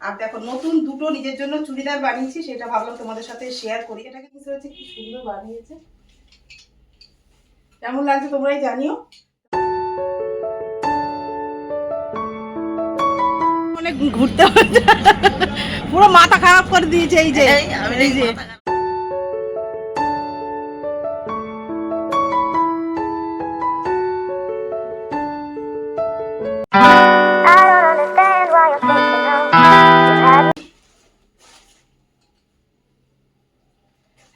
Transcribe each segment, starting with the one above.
আর দেখো নতুন দুটো নিজের জন্য চুড়িদার বানিয়েছি, সেটা ভাবলাম তোমাদের সাথে শেয়ার করি। এটাকে কিছু হচ্ছে কি সুন্দর বানিয়েছে, কেমন লাগছে তোমরাই জানিও। অনেক ঘুরতে পুরো মাথা খারাপ করে দিয়েছে এই যে এই যে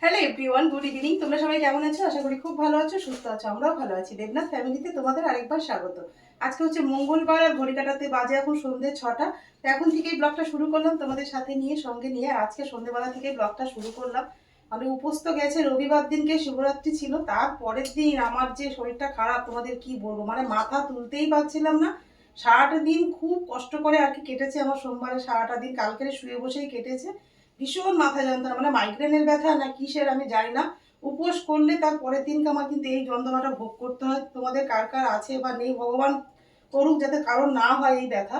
হ্যালো এভরিওয়ান, গুড ইভিনিং। তোমরা সবাই কেমন আছো? আশা করি খুব ভালো আছো, সুস্থ আছো। আমরাও ভালো আছি। দেবনাথ ফ্যামিলিতে তোমাদের আরেকবার স্বাগত। আজকে হচ্ছে মঙ্গলবার আর ঘড়ি কাটাতে বাজে এখন সন্ধ্যে 6টা। তো এখন থেকেই ব্লগটা শুরু করলাম তোমাদের সাথে নিয়ে, সঙ্গে নিয়ে। আর আজকে সন্ধ্যেবেলা থেকেই ব্লগটা শুরু করলাম। মানে উপোস তো গেছে, রবিবার দিনকে শিবরাত্রি ছিল, তার পরের দিন আমার যে শরীরটা খারাপ তোমাদের কি বলবো, মানে মাথা তুলতেই পারছিলাম না। সারাটা দিন খুব কষ্ট করে আর কি কেটেছে আমার, সোমবারে সারাটা দিন কালকের শুয়ে বসেই কেটেছে। ভীষণ মাথা যন্ত্রণা, মানে মাইগ্রেনের ব্যথা না কিসের আমি জানি না। উপোস করলে তার পরের দিনকে আমার কিন্তু এই যন্ত্রণাটা ভোগ করতে হয়। তোমাদের কার কার আছে বা নেই, ভগবান করুক যাতে কারোর না হয় এই ব্যথা।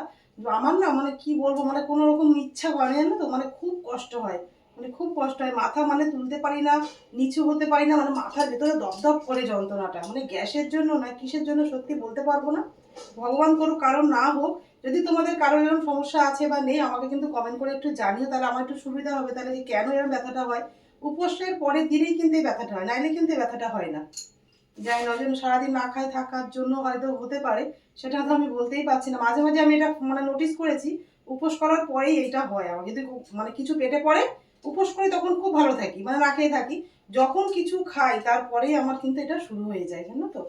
আমার না মানে কি বলবো, মানে কোনো রকম ইচ্ছা করে না তো, মানে খুব কষ্ট হয়, মানে খুব কষ্ট হয়। মাথা মানে তুলতে পারি না, নিচু হতে পারি না, মানে মাথার ভেতরে দপদপ করে যন্ত্রণাটা, মানে গ্যাসের জন্য না কিসের জন্য সত্যি বলতে পারবো না। ভগবান করুক কারণ না হোক। যদি তোমাদের কারোর এরকম সমস্যা আছে বা নেই, আমাকে কিন্তু কমেন্ট করে একটু জানিও, তাহলে আমার একটু সুবিধা হবে, তাহলে যে কেন এরকম ব্যথাটা হয়। উপোসের পরের দিনেই কিন্তু এই ব্যথাটা হয়, নাইলে কিন্তু এই ব্যথাটা হয় না। যাই নজন সারাদিন না খায় থাকার জন্য হয়তো হতে পারে, সেটা তো আমি বলতেই পারছি না। মাঝে মাঝে আমি এটা মানে নোটিস করেছি, উপোস করার পরেই এটা হয় আমার। যদি মানে কিছু পেটে পড়ে, উপোস করি তখন খুব ভালো থাকি, মানে না খেয়ে থাকি। যখন কিছু খাই তারপরেই আমার কিন্তু এটা শুরু হয়ে যায়, জানো তো।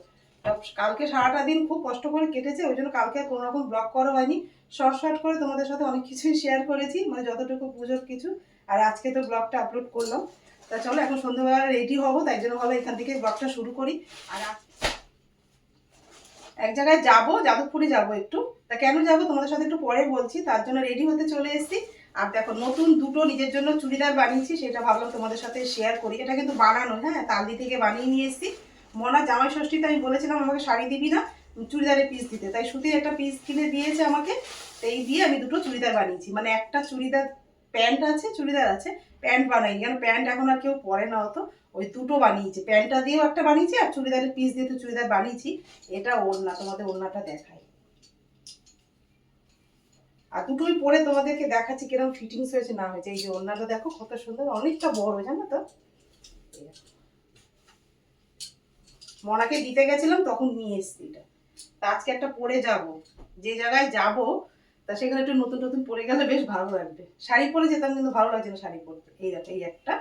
কালকে সারাটা দিন খুব কষ্ট করে কেটেছে, ওই জন্য কালকে কোনো রকম ব্লগ করা হয়নি। শর্ট শর্ট করে তোমাদের সাথে অনেক কিছুই শেয়ার করেছি, মানে যতটুকু পুজোর কিছু। আর আজকে তো ব্লগটা আপলোড করলাম। তা চলো এখন সন্ধ্যাবেলা রেডি হবো, তাই জন্য ভালো এখান থেকে ব্লগটা শুরু করি। আর এক জায়গায় যাবো, যাদবপুরে যাবো একটু। তা কেন যাবো তোমাদের সাথে একটু পরে বলছি, তার জন্য রেডি হতে চলে এসেছি। আর দেখো নতুন দুটো নিজের জন্য চুড়িদার বানিয়েছি, সেটা ভাবলাম তোমাদের সাথে শেয়ার করি। এটা কিন্তু বানানো, হ্যাঁ, তালদি থেকে বানিয়ে নিয়ে এসেছি। মনা জামাই ষষ্ঠীতে আমি বলেছিলাম আমাকে শাড়ি দিবি না, চুড়িদারের পিস দিতে, তাই সুতির একটা পিস কিনে দিয়েছে আমাকে। তো এই দিয়ে আমি দুটো চুড়িদার বানিয়েছি, মানে একটা চুড়িদার প্যান্ট আছে, চুড়িদার আছে। প্যান্ট বানাইনি, কারণ প্যান্ট এখন আর কেউ পরে না অত। ওই দুটো বানিয়েছি, প্যান্টটা দিয়েও একটা বানিয়েছি আর চুড়িদারের পিস দিয়ে তো চুড়িদার বানিয়েছি। এটা ওড়না, তোমাদের ওড়নাটা দেখাই। আর দুটোই পরে তোমাদেরকে দেখাচ্ছি কিরকম ফিটিংস হয়েছে না হয়েছে। এই যে ওড়নাটা দেখো কত সুন্দর, অনেকটা বড়, জানো তো। মনাকে দিতে গেছিলাম তখন নিয়ে এসছি এটা। তা আজকে একটা পরে যাব, যে জায়গায় যাব তা সেখানে একটু নতুন নতুন পরে গেলে বেশ ভালো লাগবে। শাড়ি পরে যেতাম কিন্তু ভালো লাগছে না শাড়ি পরতে। এই দেখো এই একটা,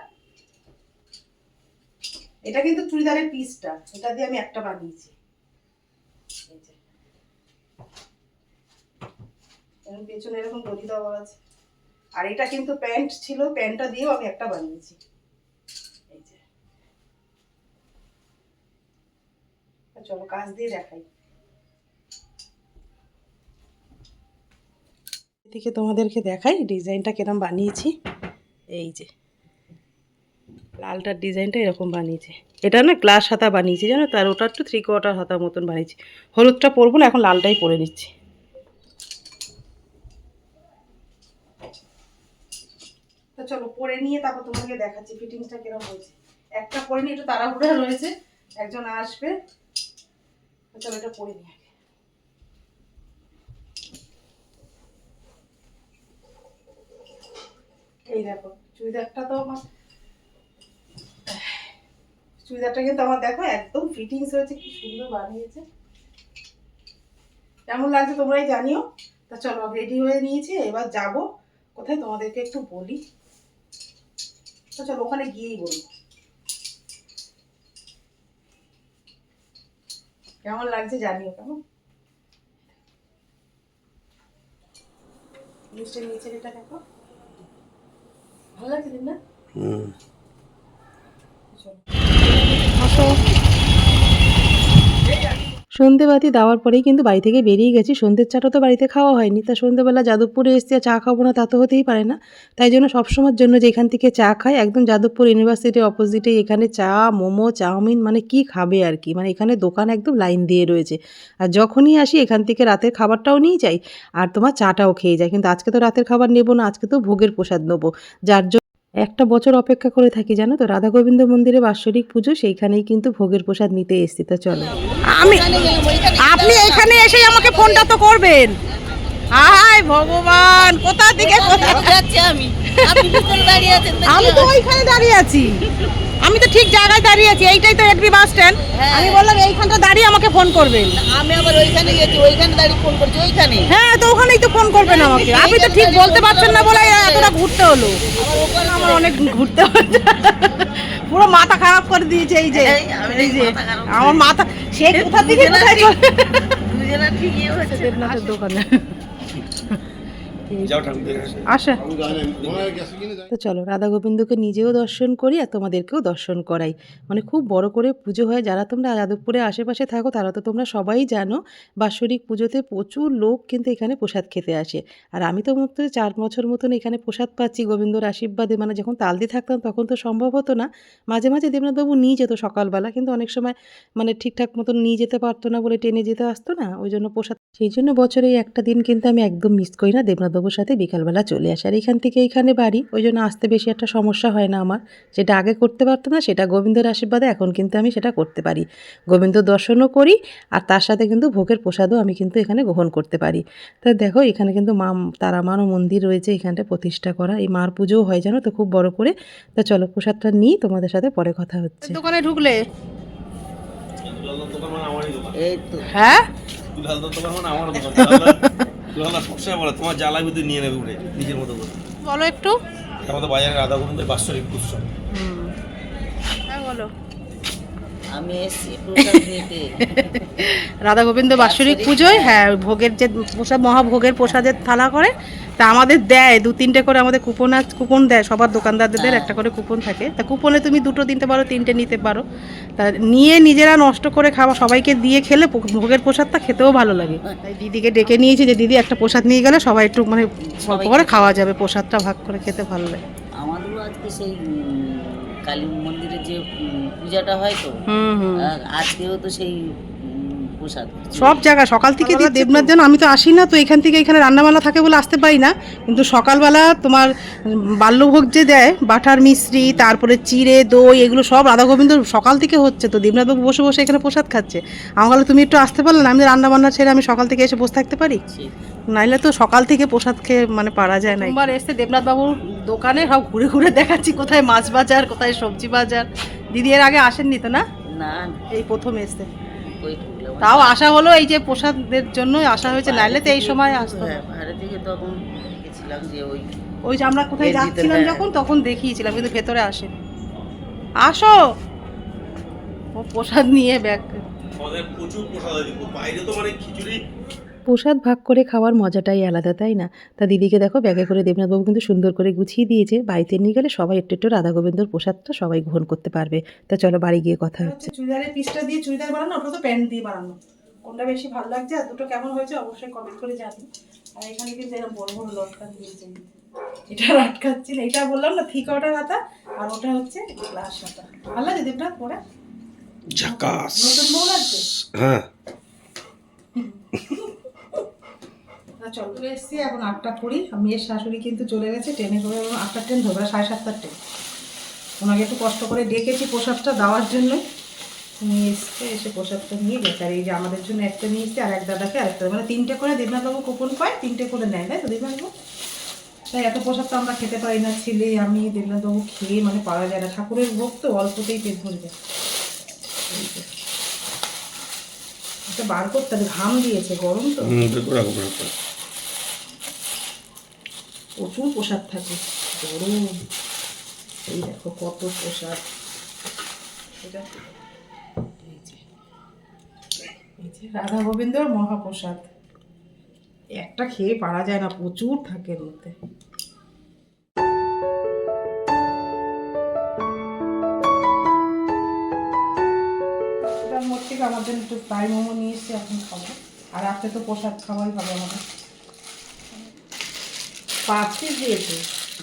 এটা কিন্তু চুড়িদারের পিসটা, এটা দিয়ে আমি একটা বানিয়েছি। এই যে এরকম পেছনে এরকম গদি দেওয়া আছে। আর এটা কিন্তু প্যান্ট ছিল, প্যান্টটা দিয়েও আমি একটা বানিয়েছি। এই যে চলো কাজ দিয়ে দেখাই। এদিকে তোমাদেরকে দেখাই ডিজাইনটা কিরকম বানিয়েছি। এই যে লালটার ডিজাইনটা এরকম বানিয়েছি। এটা না গ্লাস হাতা বানিয়েছি, জানো তো। আর ওটা একটু 3/4 হাতা মতন বানিয়েছি। হলুদটা পরবো না, এখন লালটাই পরে নিচ্ছি। তো চলো পরে নিয়ে তারপর তোমাকে দেখাচ্ছি ফিটিংসটা কিরকম হয়েছে। একটা পরে নিয়ে একটু তাড়াহুড়া রয়েছে, একজন আসবে। চলো এটা পরে নিয়ে আগে। এই দেখো চুড়িদারটা তো আমার, চুড়িদারটা কিন্তু আমার দেখো একদম ফিটিংস হয়েছে, কি সুন্দর বানিয়েছে। কেমন লাগছে তোমরাই জানিও। তা চলো রেডি হয়ে নিয়েছি, এবার যাব কোথায় তোমাদেরকে একটু বলি। তো চলো ওখানে গিয়েই বলি কেমন লাগছে, জানিও কেমন। নিচে নিচে এটা দেখো, ভালো লাগছে না? সন্ধেবাতি দেওয়ার পরেই কিন্তু বাড়ি থেকে বেরিয়ে গেছি। সন্ধ্যের চাটা তো বাড়িতে খাওয়া হয়নি, তা সন্ধ্যেবেলা যাদবপুরে এসছি আর চা খাবো না তা তো হতেই পারে না। তাই জন্য সবসময়ের জন্য যে এখান থেকে চা খাই, একদম যাদবপুর ইউনিভার্সিটির অপোজিটে এখানে চা, মোমো, চাউমিন, মানে কি খাবে আর কি, মানে এখানে দোকান একদম লাইন দিয়ে রয়েছে। আর যখনই আসি এখান থেকে রাতের খাবারটাও নিয়ে যাই আর তোমার চাটাও খেয়ে যাই। কিন্তু আজকে তো রাতের খাবার নেবো না, আজকে তো ভোগের প্রসাদ নেবো, যার জন্য একটা বছর অপেক্ষা করে থাকি জানো তো, রাধা গোবিন্দ মন্দিরে বাৎসরিক পুজো, সেইখানেই কিন্তু ভোগের প্রসাদ নিতে এসছি। তা চলো। আপনি এখানে এসে আমাকে ফোনটা তো করবেন। হায় ভগবান, কোথা থেকে যাচ্ছি আমি। আপনি পিছনে দাঁড়িয়ে আছেন তো আমি তো ওইখানে দাঁড়িয়ে আছি, আমি তো ঠিক জায়গায় দাঁড়িয়ে আছি, এইটাই তো এডবি বাস স্ট্যান্ড। হ্যাঁ। আমি বললাম এইখানটা দাঁড়িয়ে আমাকে ফোন করবেন। আমি আবার ওইখানে গেছি, ওইখানে দাঁড়িয়ে ফোন করছি ওইখানে। হ্যাঁ, তো ওখানেই তো ফোন করবেন আমাকে। আপনি তো ঠিক বলতে পারছেন না বলে এতটা ঘুরতে হলো। আমার অনেক ঘুরতে হচ্ছে, পুরো মাথা খারাপ করে দিয়েছে এই যে। এই যে আমার মাথা, সে কোথা থেকে কোথায় চলে। দুজনা ঠিকই হচ্ছে। দেবনাথের দোকানে আসে। তো চলো রাধা গোবিন্দকে নিজেও দর্শন করি আর তোমাদেরকেও দর্শন করাই। মানে খুব বড় করে পুজো হয়। যারা তোমরা যাদবপুরে আশেপাশে থাকো তারা তো তোমরা সবাই জানো, বাৎসরিক পুজোতে প্রচুর লোক কিন্তু এখানে প্রসাদ খেতে আসে। আর আমি তো মতো 4 বছর মতন এখানে প্রসাদ পাচ্ছি গোবিন্দর আশীর্বাদে। মানে যখন তালদি থাকতাম তখন তো সম্ভব হতো না, মাঝে মাঝে দেবনাথবাবু নিয়ে যেত সকালবেলা, কিন্তু অনেক সময় মানে ঠিকঠাক মতন নিয়ে যেতে পারতো না বলে ট্রেনে যেতে আসতো না, ওই জন্য প্রসাদ, সেই জন্য বছরে এই একটা দিন কিন্তু আমি একদম মিস করি না, দেবনাথবাবুর সাথে বিকালবেলা চলে আসি। আর এখান থেকে এইখানে বাড়ি, ওই জন্য আসতে বেশি একটা সমস্যা হয় না আমার। যেটা আগে করতে পারতাম না সেটা গোবিন্দের আশীর্বাদে এখন কিন্তু আমি সেটা করতে পারি। গোবিন্দ দর্শনও করি আর তার সাথে কিন্তু ভোগের প্রসাদও আমি কিন্তু এখানে গ্রহণ করতে পারি। তা দেখো এখানে কিন্তু মা তারা মারও মন্দির রয়েছে এখানটা প্রতিষ্ঠা করা, এই মার পুজোও হয় জানো তো খুব বড় করে। তা চলো প্রসাদটা নিই, তোমাদের সাথে পরে কথা হচ্ছে। দোকানে ঢুকলে এই তো হ্যাঁ তোমার জ্বালা ভিতরে নিয়ে নেবে উঠে নিজের মতো করে। বলো একটু। আমাদের বাজারে রাধা গোবিন্দের বাৎসরিক উৎসব। হ্যাঁ বলো। আমি এসছি প্রসাদ নিতে। রাধা গোবিন্দ বাৎসরিক পুজোয় হ্যাঁ ভোগের যে প্রসাদ, মহাভোগের প্রসাদের থালা করে, তা আমাদের দেয় 2-3টে করে, আমাদের কুপন দেয় সবার দোকানদারদের একটা করে কুপন থাকে। তা কুপনে তুমি 2টো নিতে পারো, 3টে নিতে পারো। তা নিয়ে নিজেরা নষ্ট করে খাওয়া, সবাইকে দিয়ে খেলে ভোগের প্রসাদটা খেতেও ভালো লাগে। তাই দিদিকে ডেকে নিয়েছি যে দিদি একটা প্রসাদ নিয়ে গেলে সবাই একটু মানে অল্প করে খাওয়া যাবে, প্রসাদটা ভাগ করে খেতে ভালো লাগে। আমাদেরও আজকে সেই কালী মন্দিরে যে পূজাটা হয় তো, আজকেও তো সেই প্রসাদ সব জায়গায় সকাল থেকে দেবনাথ যেন, আমি তো আসি না তো এখান থেকে, এখানে রান্নাবান্না থাকে বলে আসতে পারি না, কিন্তু সকালবেলা তোমার বাল্যভোগ যে দেয়, বাটার মিশ্রি, তারপরে চিড়ে দই, এগুলো সব রাধা গোবিন্দ সকাল থেকে হচ্ছে। তো দেবনাথবাবু বসে বসে এখানে প্রসাদ খাচ্ছে, আমার বলে তুমি একটু আসতে পারলে না, আমি রান্নাবান্না ছেড়ে আমি সকাল থেকে এসে বসে থাকতে পারি, নাইলে তো সকাল থেকে প্রসাদ খেয়ে মানে পারা যায় না। একবার এসে দেবনাথবাবুর দোকানে সব ঘুরে ঘুরে দেখাচ্ছি, কোথায় মাছ বাজার, কোথায় সবজি বাজার। দিদি এর আগে আসেননি তো না? না এই প্রথম এসে, ওই ঢুকলাম। তাও আশা হলো এই যে প্রসাদের জন্যই আসা হয়েছে, নাইলে তো এই সময় আসতো না। হ্যাঁ, বাইরে থেকে তখন গেছিলাম যে ওই যে আমরা কোথায় এর ভিতরে, যাচ্ছিলাম হ্যাঁ। যখন তখন দেখিয়েছিলাম, কিন্তু ভেতরে আসেন। আসো, ও প্রসাদ নিয়ে ব্যাগ। আমাদের প্রচুর প্রসাদ, বাইরে তো মানে খিচুড়ি। প্রসাদ ভাগ করে খাওয়ার মজাটাই আলাদা, তাই না? তা দিদিকে দেখো ব্যাগে করে দেবনাথবাবু কিন্তু সুন্দর করে গুছিয়ে দিয়েছে, বাড়িতে নিয়ে গেলে সবাই একটু একটু রাধা গোবিন্দর প্রসাদটা সবাই গ্রহণ করতে পারবে। তা চলো বাড়ি গিয়ে কথা হচ্ছে। চুড়িদারের পিসটা দিয়ে চুড়িদার বানানো, ওটা তো প্যান্ট দিয়ে বানানো, কোনটা বেশি ভালো লাগছে আর দুটো কেমন হয়েছে অবশ্যই কমেন্ট করে জানি। আর এখানে কিন্তু এরকম বড় বড় লটকান দিয়েছে, এটা আটকাচ্ছি না, এটা বললাম না থিক ওটার হাতা, আর ওটা হচ্ছে গ্লাস হাতা। ভালো লাগে দেবনাথ পরে, ঝাকাস। নতুন বউ লাগছে। হ্যাঁ চলে এসছি এখন 8টা 20। মেয়ের শাশুড়ি কিন্তু চলে গেছে ট্রেনে করে, 8টার ট্রেন ধরবে, 7:30টার ট্রেন। ওনাকে একটু কষ্ট করে ডেকেছি প্রসাদটা দেওয়ার জন্য, নিয়ে এসছে, এসে প্রসাদটা নিয়ে গেছে। আর এই যে আমাদের জন্য একটা নিয়ে এসছে, আর এক দাদাকে আরেকটা, মানে 3টে করে দেবনাথবাবু কুপন পায়, 3টে করে নেয়, তাই তো দেবনাথবাবু? তাই এত প্রসাদ তো আমরা খেতে পারি না, ছেলে আমি দেবনাথবাবু খেয়ে মানে পারা যায় না, ঠাকুরের ভোগ তো অল্পতেই পেট ভরে যায়। এটা বার করতে হবে, ঘাম দিয়েছে, গরম তো, প্রচুর প্রসাদ থাকে, গরম। এই দেখো কত প্রসাদ, এটা এই যে রাধা গোবিন্দর মহাপ্রসাদ, একটা খেয়ে পারা যায় না, প্রচুর থাকে এর মধ্যে। এটার মধ্যে থেকে আমার জন্য একটু ফ্রাই মোমো নিয়ে এসেছি, এখন খাবো। আর রাত্রে তো প্রসাদ খাওয়াই হবে আমাদের। 5 পিস দিয়েছে,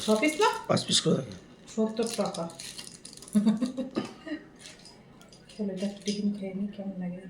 6 পিস না 5 পিস করে থাকে। 70 টাকা। চলো এটা টিফিন খেয়ে নিই, কেমন লাগে।